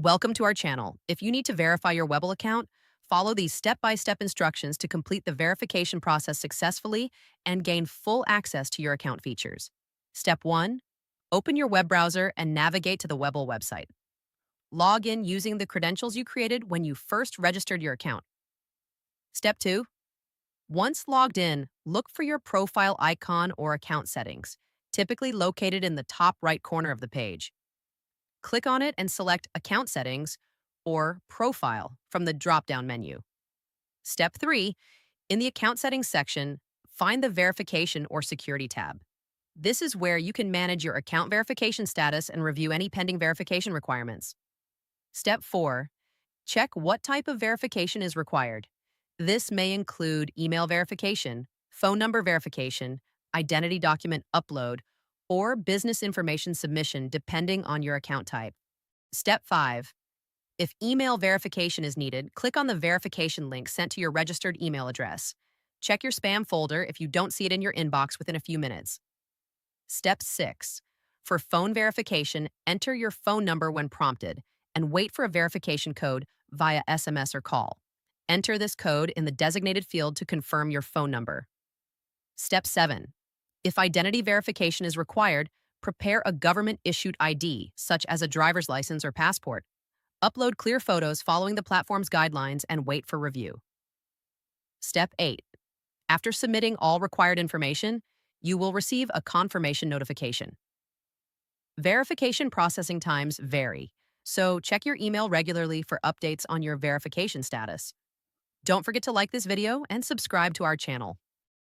Welcome to our channel. If you need to verify your Webull account, follow these step-by-step instructions to complete the verification process successfully and gain full access to your account features. Step 1. Open your web browser and navigate to the Webull website. Log in using the credentials you created when you first registered your account. Step 2. Once logged in, look for your profile icon or account settings, typically located in the top right corner of the page. Click on it and select Account Settings or Profile from the drop-down menu. Step 3. In the Account Settings section, find the Verification or Security tab. This is where you can manage your account verification status and review any pending verification requirements. Step 4. Check what type of verification is required. This may include email verification, phone number verification, identity document upload, or business information submission depending on your account type. Step 5. If email verification is needed, click on the verification link sent to your registered email address. Check your spam folder if you don't see it in your inbox within a few minutes. Step 6. For phone verification, enter your phone number when prompted and wait for a verification code via SMS or call. Enter this code in the designated field to confirm your phone number. Step 7. If identity verification is required, prepare a government-issued ID, such as a driver's license or passport. Upload clear photos following the platform's guidelines and wait for review. Step 8. After submitting all required information, you will receive a confirmation notification. Verification processing times vary, so check your email regularly for updates on your verification status. Don't forget to like this video and subscribe to our channel.